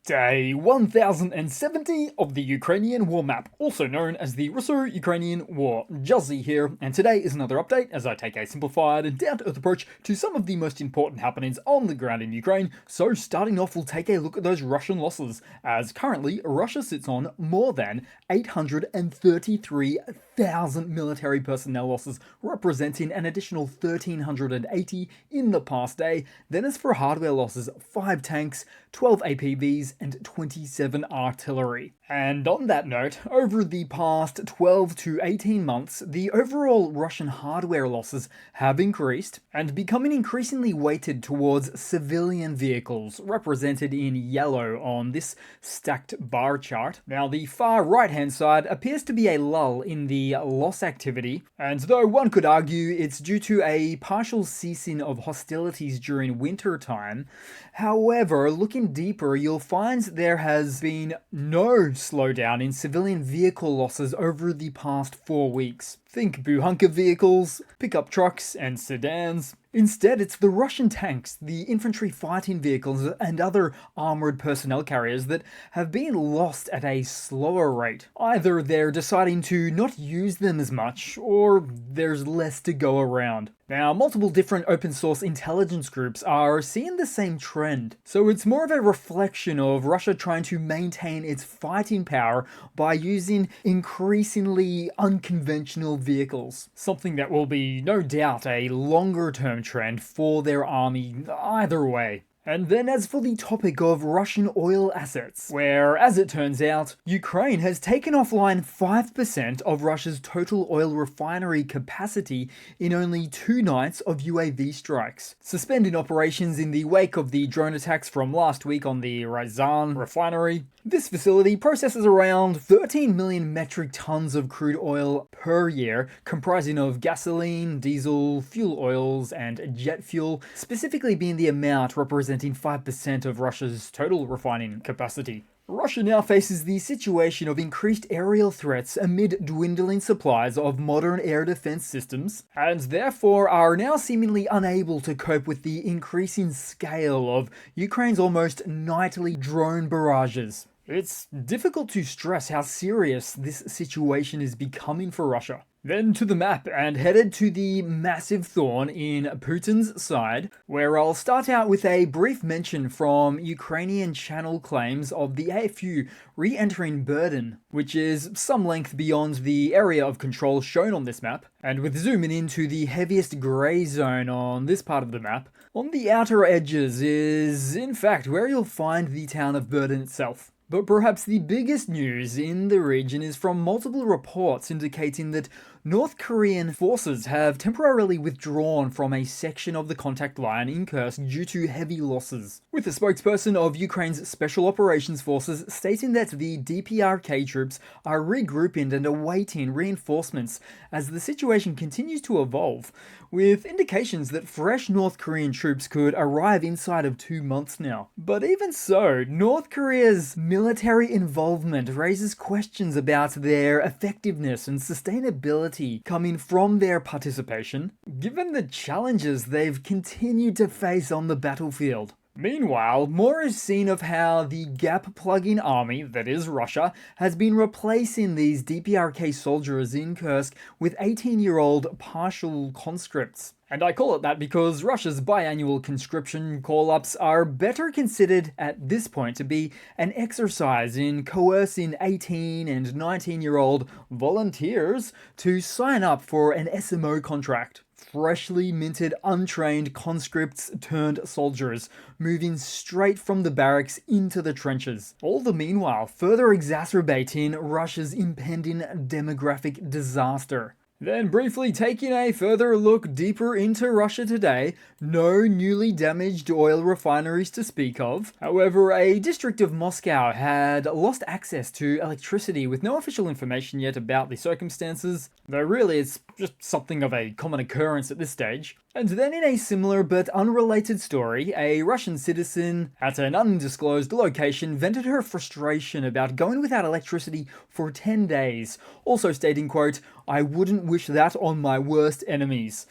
Day 1070 of the Ukrainian War Map, also known as the Russo-Ukrainian War. Juzzie here, and today is another update as I take a simplified and down-to-earth approach to some of the most important happenings on the ground in Ukraine. So starting off, we'll take a look at those Russian losses, as currently Russia sits on more than 833,000 military personnel losses, representing an additional 1,380 in the past day. Then as for hardware losses, 5 tanks, 12 APVs, and 27 artillery. And on that note, over the past 12 to 18 months, the overall Russian hardware losses have increased and becoming increasingly weighted towards civilian vehicles, represented in yellow on this stacked bar chart. Now, the far right-hand side appears to be a lull in the loss activity, and though one could argue it's due to a partial ceasing of hostilities during winter time, however, looking deeper, you'll find there has been no slowdown in civilian vehicle losses over the past 4 weeks. Think buhunka vehicles, pickup trucks, and sedans. Instead, it's the Russian tanks, the infantry fighting vehicles, and other armored personnel carriers that have been lost at a slower rate. Either they're deciding to not use them as much, or there's less to go around. Now, multiple different open source intelligence groups are seeing the same trend, so it's more of a reflection of Russia trying to maintain its fighting power by using increasingly unconventional vehicles. Something that will be, no doubt, a longer term trend for their army either way. And then as for the topic of Russian oil assets, where, as it turns out, Ukraine has taken offline 5% of Russia's total oil refinery capacity in only 2 nights of UAV strikes, suspending operations in the wake of the drone attacks from last week on the Ryazan refinery. This facility processes around 13 million metric tons of crude oil per year, comprising of gasoline, diesel, fuel oils, and jet fuel, specifically being the amount representing 5% of Russia's total refining capacity. Russia now faces the situation of increased aerial threats amid dwindling supplies of modern air defense systems, and therefore are now seemingly unable to cope with the increasing scale of Ukraine's almost nightly drone barrages. It's difficult to stress how serious this situation is becoming for Russia. Then to the map and headed to the massive thorn in Putin's side, where I'll start out with a brief mention from Ukrainian channel claims of the AFU re-entering Burden, which is some length beyond the area of control shown on this map, and with zooming into the heaviest grey zone on this part of the map, on the outer edges is in fact where you'll find the town of Burden itself. But perhaps the biggest news in the region is from multiple reports indicating that North Korean forces have temporarily withdrawn from a section of the contact line in Kursk due to heavy losses, with a spokesperson of Ukraine's Special Operations Forces stating that the DPRK troops are regrouping and awaiting reinforcements as the situation continues to evolve, with indications that fresh North Korean troops could arrive inside of 2 months now. But even so, North Korea's military involvement raises questions about their effectiveness and sustainability coming from their participation, given the challenges they've continued to face on the battlefield. Meanwhile, more is seen of how the gap-plugging army, that is Russia, has been replacing these DPRK soldiers in Kursk with 18-year-old partial conscripts. And I call it that because Russia's biannual conscription call-ups are better considered at this point to be an exercise in coercing 18 and 19-year-old volunteers to sign up for an SMO contract. Freshly minted, untrained conscripts turned soldiers, moving straight from the barracks into the trenches. All the meanwhile further exacerbating Russia's impending demographic disaster. Then briefly taking a further look deeper into Russia today, no newly damaged oil refineries to speak of. However, a district of Moscow had lost access to electricity with no official information yet about the circumstances, though really it's just something of a common occurrence at this stage. And then in a similar but unrelated story, a Russian citizen at an undisclosed location vented her frustration about going without electricity for 10 days, also stating, quote, "I wouldn't wish that on my worst enemies."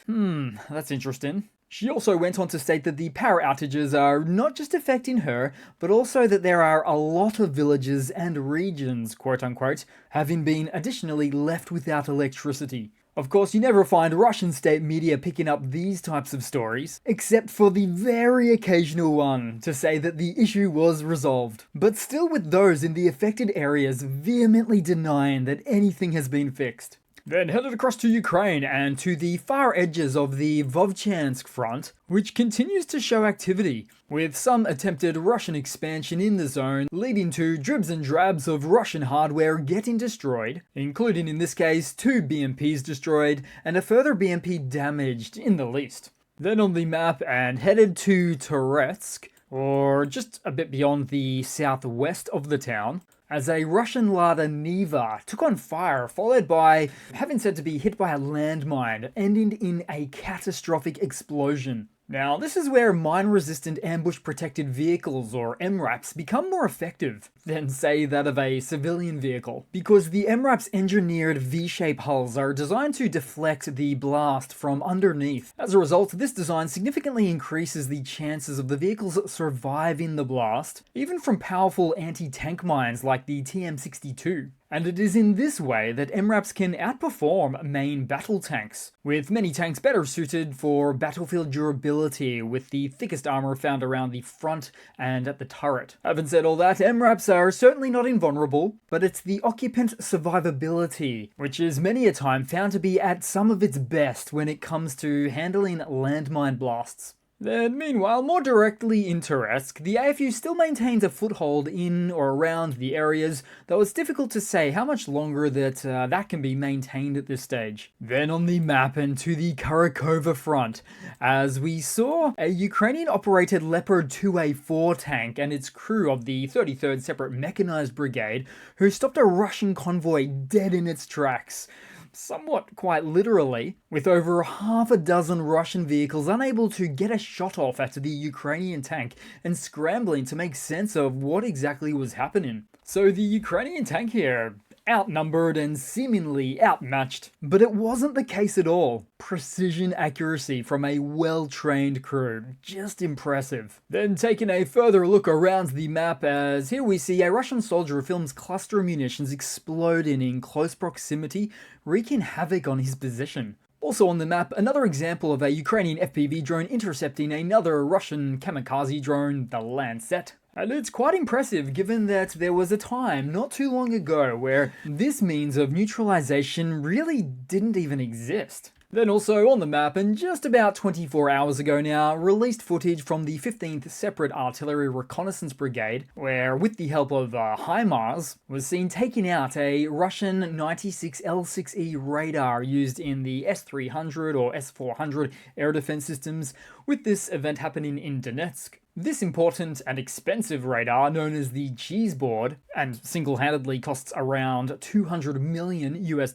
That's interesting. She also went on to state that the power outages are not just affecting her, but also that there are a lot of villages and regions, quote unquote, having been additionally left without electricity. Of course, you never find Russian state media picking up these types of stories, except for the very occasional one to say that the issue was resolved. But still with those in the affected areas vehemently denying that anything has been fixed. Then headed across to Ukraine and to the far edges of the Vovchansk front, which continues to show activity, with some attempted Russian expansion in the zone leading to dribs and drabs of Russian hardware getting destroyed, including in this case 2 BMPs destroyed and a further BMP damaged in the least. Then on the map and headed to Toretsk, or just a bit beyond the southwest of the town, as a Russian Lada Niva took on fire, followed by having said to be hit by a landmine, ending in a catastrophic explosion. Now, this is where mine-resistant ambush-protected vehicles, or MRAPs, become more effective than, say, that of a civilian vehicle, because the MRAP's engineered V-shape hulls are designed to deflect the blast from underneath. As a result, this design significantly increases the chances of the vehicles surviving the blast, even from powerful anti-tank mines like the TM62. And it is in this way that MRAPs can outperform main battle tanks, with many tanks better suited for battlefield durability with the thickest armor found around the front and at the turret. Having said all that, MRAPs are certainly not invulnerable, but it's the occupant survivability, which is many a time found to be at some of its best when it comes to handling landmine blasts. Then, meanwhile, more directly in Kursk, the AFU still maintains a foothold in or around the areas, though it's difficult to say how much longer that can be maintained at this stage. Then on the map and to the Kharkova front, as we saw a Ukrainian-operated Leopard 2A4 tank and its crew of the 33rd Separate Mechanized Brigade, who stopped a Russian convoy dead in its tracks. Somewhat quite literally, with over half a dozen Russian vehicles unable to get a shot off at the Ukrainian tank and scrambling to make sense of what exactly was happening. So the Ukrainian tank here, outnumbered and seemingly outmatched, but it wasn't the case at all. Precision accuracy from a well-trained crew, just impressive. Then taking a further look around the map, as here we see a Russian soldier who films cluster munitions exploding in close proximity, wreaking havoc on his position. Also on the map, another example of a Ukrainian FPV drone intercepting another Russian kamikaze drone, the Lancet. And it's quite impressive given that there was a time not too long ago where this means of neutralization really didn't even exist. Then also on the map, and just about 24 hours ago now, released footage from the 15th Separate Artillery Reconnaissance Brigade, where with the help of HIMARS, was seen taking out a Russian 96 L6E radar used in the S-300 or S-400 air defense systems, with this event happening in Donetsk. This important and expensive radar, known as the cheese board, and single-handedly costs around $200 million US,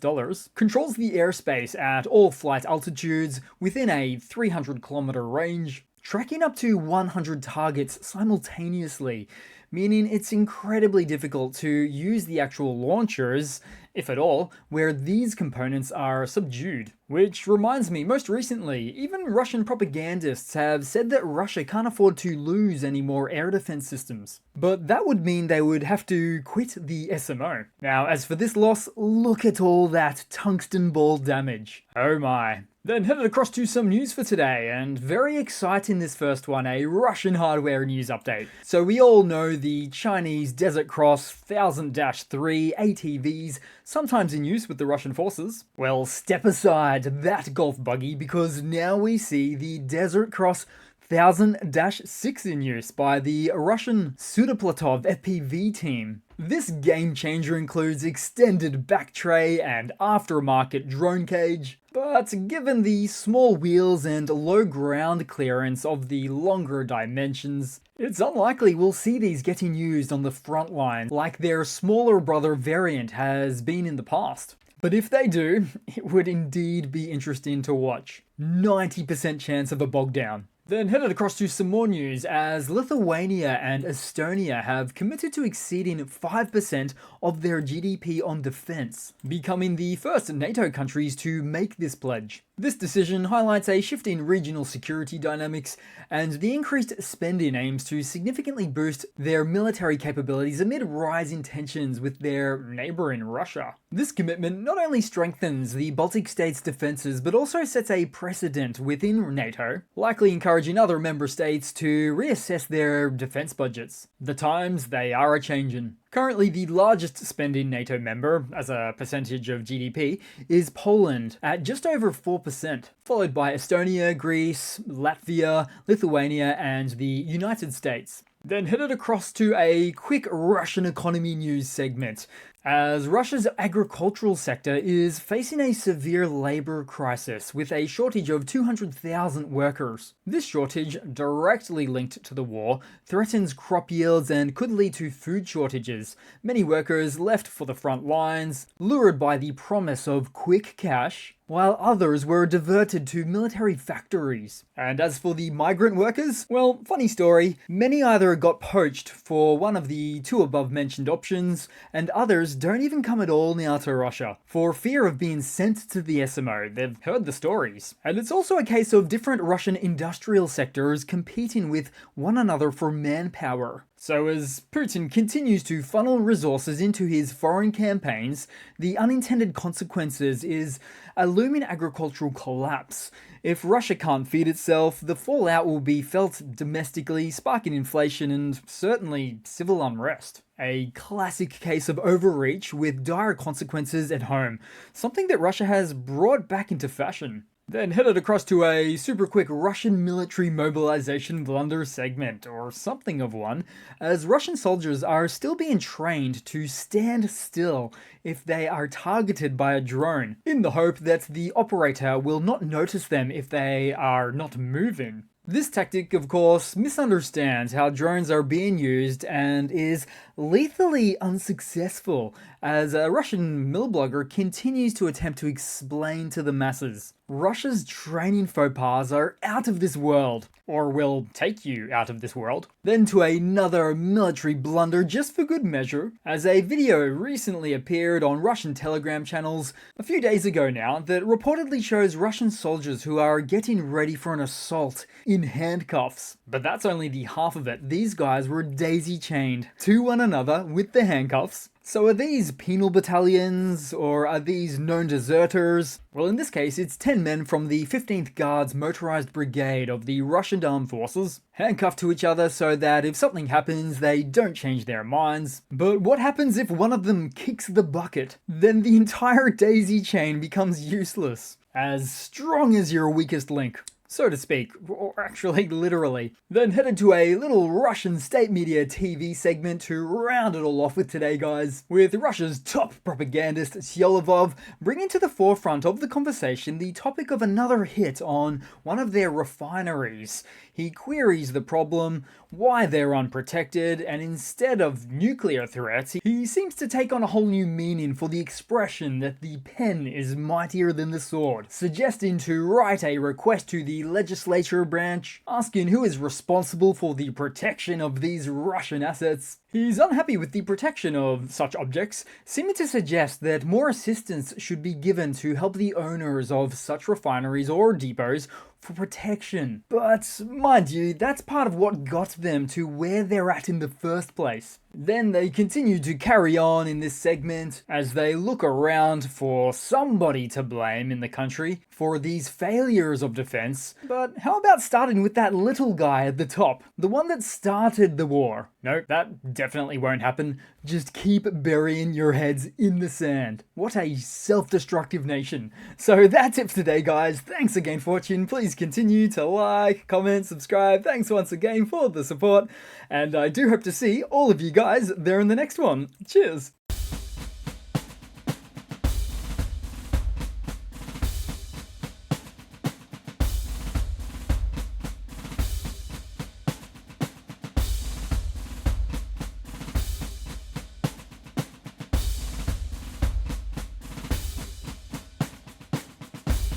controls the airspace at all flight altitudes within a 300-kilometer range, tracking up to 100 targets simultaneously, meaning it's incredibly difficult to use the actual launchers, if at all, where these components are subdued. Which reminds me, most recently, even Russian propagandists have said that Russia can't afford to lose any more air defense systems. But that would mean they would have to quit the SMO. Now, as for this loss, look at all that tungsten ball damage. Oh my. Then headed across to some news for today, and very exciting this first one, a Russian hardware news update. So we all know the Chinese Desert Cross 1000-3 ATVs, sometimes in use with the Russian forces. Well, step aside that golf buggy, because now we see the Desert Cross 1000-6 in use by the Russian Sudoplatov FPV team. This game changer includes extended back tray and aftermarket drone cage, but given the small wheels and low ground clearance of the longer dimensions, it's unlikely we'll see these getting used on the front line like their smaller brother variant has been in the past. But if they do, it would indeed be interesting to watch. 90% chance of a bog down. Then headed across to some more news, as Lithuania and Estonia have committed to exceeding 5% of their GDP on defense, becoming the first NATO countries to make this pledge. This decision highlights a shift in regional security dynamics, and the increased spending aims to significantly boost their military capabilities amid rising tensions with their neighbor in Russia. This commitment not only strengthens the Baltic states' defenses, but also sets a precedent within NATO, likely encouraging other member states to reassess their defense budgets. The times, they are a-changin'. Currently, the largest spending NATO member, as a percentage of GDP, is Poland, at just over 4%, followed by Estonia, Greece, Latvia, Lithuania, and the United States. Then headed across to a quick Russian economy news segment, as Russia's agricultural sector is facing a severe labor crisis with a shortage of 200,000 workers. This shortage, directly linked to the war, threatens crop yields and could lead to food shortages. Many workers left for the front lines, lured by the promise of quick cash, while others were diverted to military factories. And as for the migrant workers, well, funny story, many either got poached for one of the two above mentioned options, and others don't even come at all now to Russia, for fear of being sent to the SMO. They've heard the stories. And it's also a case of different Russian industrial sectors competing with one another for manpower. So as Putin continues to funnel resources into his foreign campaigns, the unintended consequences is a looming agricultural collapse. If Russia can't feed itself, the fallout will be felt domestically, sparking inflation and certainly civil unrest. A classic case of overreach with dire consequences at home, something that Russia has brought back into fashion. Then headed across to a super quick Russian military mobilization blunder segment, or something of one, as Russian soldiers are still being trained to stand still if they are targeted by a drone, in the hope that the operator will not notice them if they are not moving. This tactic, of course, misunderstands how drones are being used and is lethally unsuccessful, as a Russian mill blogger continues to attempt to explain to the masses. Russia's training faux pas are out of this world, or will take you out of this world. Then to another military blunder just for good measure, as a video recently appeared on Russian Telegram channels a few days ago now that reportedly shows Russian soldiers who are getting ready for an assault in handcuffs. But that's only the half of it. These guys were daisy-chained to one another with the handcuffs. So are these penal battalions, or are these known deserters? Well, in this case, it's 10 men from the 15th Guards Motorized Brigade of the Russian Armed Forces, handcuffed to each other so that if something happens, they don't change their minds. But what happens if one of them kicks the bucket? Then the entire daisy chain becomes useless. As strong as your weakest link, so to speak, or actually literally. Then headed to a little Russian state media TV segment to round it all off with today, guys, with Russia's top propagandist Syolovov bringing to the forefront of the conversation the topic of another hit on one of their refineries. He queries the problem, why they're unprotected, and instead of nuclear threats, he seems to take on a whole new meaning for the expression that the pen is mightier than the sword, suggesting to write a request to the legislature branch, asking who is responsible for the protection of these Russian assets. He's unhappy with the protection of such objects, seeming to suggest that more assistance should be given to help the owners of such refineries or depots for protection. But, mind you, that's part of what got them to where they're at in the first place. Then they continue to carry on in this segment as they look around for somebody to blame in the country for these failures of defense. But how about starting with that little guy at the top, the one that started the war? No, that definitely won't happen. Just keep burying your heads in the sand. What a self-destructive nation. So that's it for today, guys. Thanks again for watching. Please continue to like, comment, subscribe. Thanks once again for the support. And I do hope to see all of you guys there in the next one. Cheers.